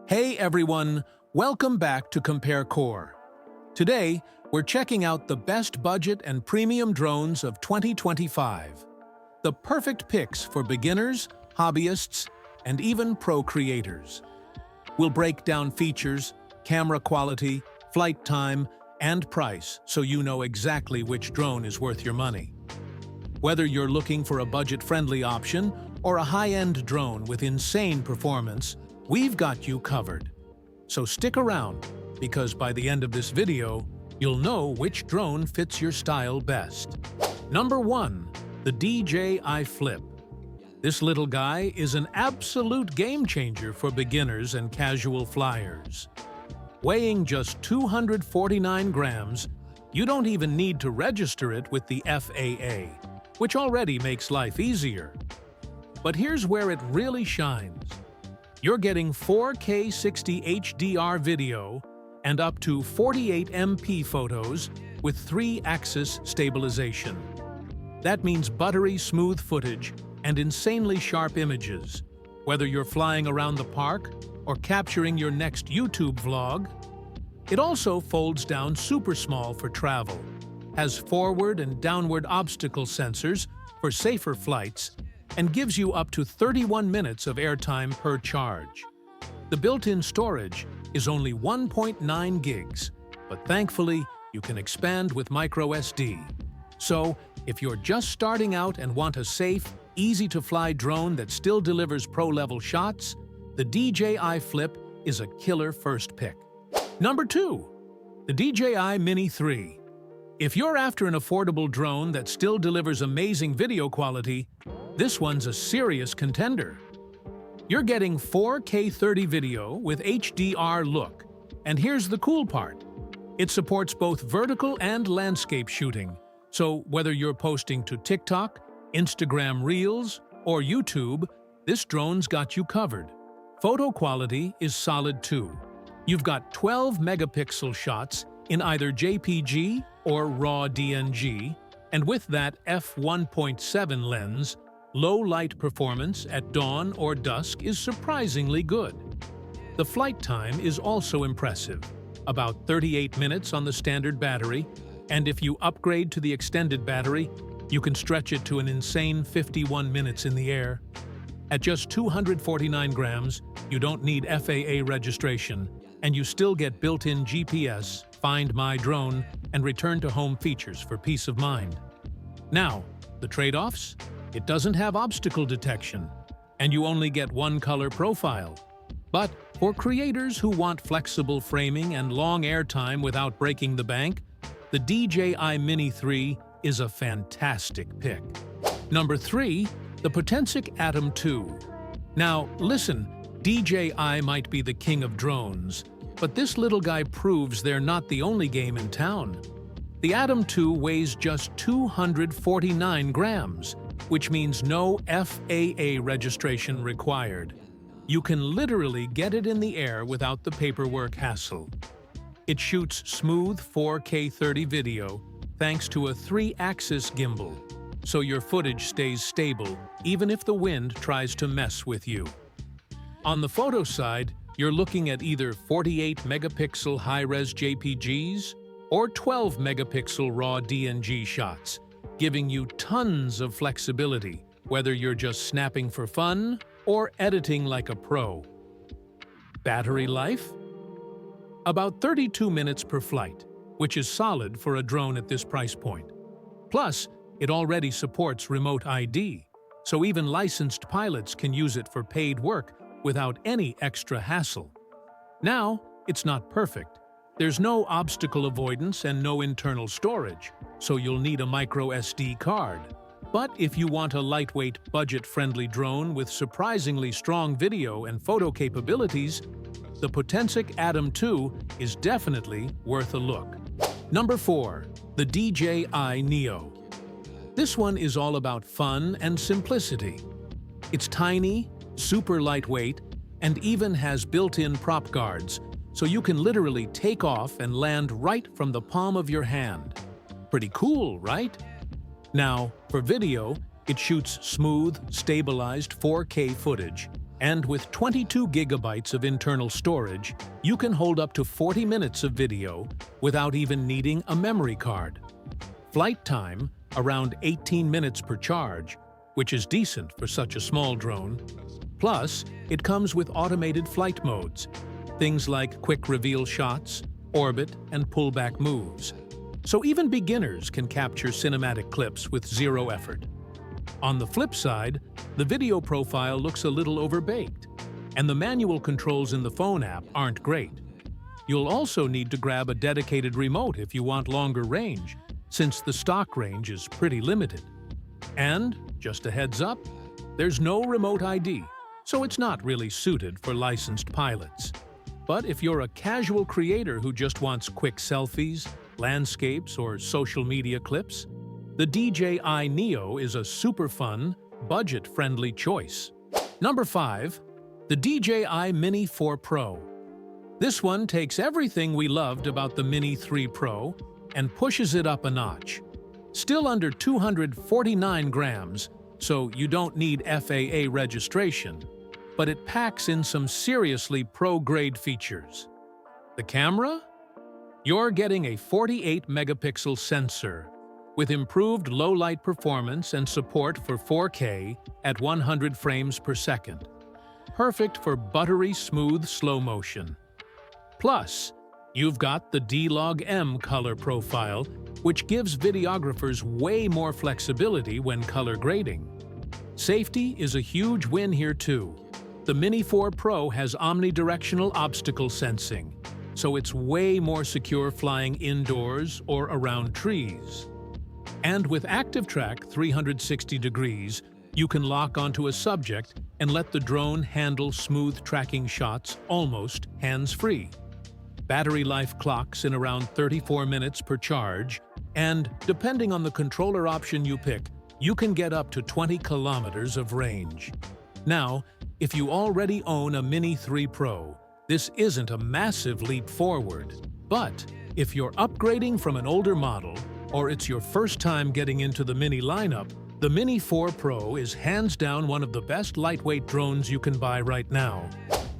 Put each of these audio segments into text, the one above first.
Hey everyone, welcome back to Compare Core. Today, we're checking out the best budget and premium drones of 2025. The perfect picks for beginners, hobbyists, and even pro creators. We'll break down features, camera quality, flight time, and price so you know exactly which drone is worth your money. Whether you're looking for a budget-friendly option or a high-end drone with insane performance, we've got you covered. So stick around, because by the end of this video, you'll know which drone fits your style best. Number 1. The DJI Flip. This little guy is an absolute game-changer for beginners and casual flyers. Weighing just 249 grams, you don't even need to register it with the FAA, which already makes life easier. But here's where it really shines. You're getting 4K 60 HDR video and up to 48 MP photos with 3-axis stabilization. That means buttery smooth footage and insanely sharp images, whether you're flying around the park or capturing your next YouTube vlog. It also folds down super small for travel, has forward and downward obstacle sensors for safer flights, and gives you up to 31 minutes of airtime per charge. The built-in storage is only 1.9 gigs, but thankfully, you can expand with microSD. So, if you're just starting out and want a safe, easy-to-fly drone that still delivers pro-level shots, the DJI Flip is a killer first pick. Number 2. The DJI Mini 3. If you're after an affordable drone that still delivers amazing video quality, this one's a serious contender. You're getting 4K 30 video with HDR look. And here's the cool part. It supports both vertical and landscape shooting. So whether you're posting to TikTok, Instagram Reels, or YouTube, this drone's got you covered. Photo quality is solid too. You've got 12 megapixel shots in either JPG or RAW DNG, and with that f1.7 lens, low light performance at dawn or dusk is surprisingly good. The flight time is also impressive, about 38 minutes on the standard battery, and if you upgrade to the extended battery, you can stretch it to an insane 51 minutes in the air. At just 249 grams, you don't need FAA registration, and you still get built-in GPS, Find My Drone, and Return to Home features for peace of mind. Now, the trade-offs? It doesn't have obstacle detection, and you only get one color profile. But for creators who want flexible framing and long airtime without breaking the bank, the DJI Mini 3 is a fantastic pick. Number 3. The Potensic Atom 2. Now, listen, DJI might be the king of drones, but this little guy proves they're not the only game in town. The Atom 2 weighs just 249 grams, which means no FAA registration required. You can literally get it in the air without the paperwork hassle. It shoots smooth 4K 30 video thanks to a 3-axis gimbal, so your footage stays stable even if the wind tries to mess with you. On the photo side, you're looking at either 48 megapixel high-res JPGs or 12 megapixel RAW DNG shots, giving you tons of flexibility, whether you're just snapping for fun or editing like a pro. Battery life? About 32 minutes per flight, which is solid for a drone at this price point. Plus, it already supports remote ID, so even licensed pilots can use it for paid work without any extra hassle. Now, it's not perfect. There's no obstacle avoidance and no internal storage, so you'll need a microSD card. But if you want a lightweight, budget-friendly drone with surprisingly strong video and photo capabilities, the Potensic Atom 2 is definitely worth a look. Number 4. The DJI Neo. This one is all about fun and simplicity. It's tiny, super lightweight, and even has built-in prop guards, so you can literally take off and land right from the palm of your hand. Pretty cool, right? Now, for video, it shoots smooth, stabilized 4K footage, And with 22 gigabytes of internal storage, you can hold up to 40 minutes of video without even needing a memory card. Flight time, around 18 minutes per charge, which is decent for such a small drone. Plus, it comes with automated flight modes, things like quick reveal shots, orbit, and pullback moves. So even beginners can capture cinematic clips with zero effort. On the flip side, the video profile looks a little overbaked, and the manual controls in the phone app aren't great. You'll also need to grab a dedicated remote if you want longer range, since the stock range is pretty limited. And, just a heads up, there's no remote ID, so it's not really suited for licensed pilots. But if you're a casual creator who just wants quick selfies, landscapes, or social media clips, the DJI Neo is a super fun, budget-friendly choice. Number 5. The DJI Mini 4 Pro. This one takes everything we loved about the Mini 3 Pro and pushes it up a notch. Still under 249 grams, so you don't need FAA registration, but it packs in some seriously pro-grade features. The camera? You're getting a 48-megapixel sensor with improved low-light performance and support for 4K at 100 frames per second. Perfect for buttery smooth slow motion. Plus, you've got the D-Log-M color profile, which gives videographers way more flexibility when color grading. Safety is a huge win here too. The Mini 4 Pro has omnidirectional obstacle sensing, so it's way more secure flying indoors or around trees. And with ActiveTrack 360 degrees, you can lock onto a subject and let the drone handle smooth tracking shots almost hands-free. Battery life clocks in around 34 minutes per charge, and depending on the controller option you pick, you can get up to 20 kilometers of range. Now, if you already own a Mini 3 Pro, this isn't a massive leap forward. But if you're upgrading from an older model, or it's your first time getting into the Mini lineup, the Mini 4 Pro is hands down one of the best lightweight drones you can buy right now.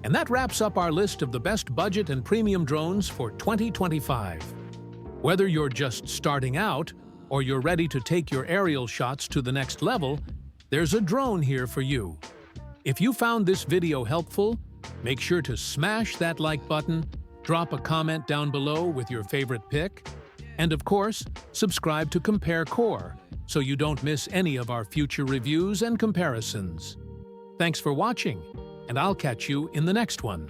And that wraps up our list of the best budget and premium drones for 2025. Whether you're just starting out, or you're ready to take your aerial shots to the next level, there's a drone here for you. If you found this video helpful, make sure to smash that like button, drop a comment down below with your favorite pick, and of course, subscribe to Compare Core so you don't miss any of our future reviews and comparisons. Thanks for watching, and I'll catch you in the next one.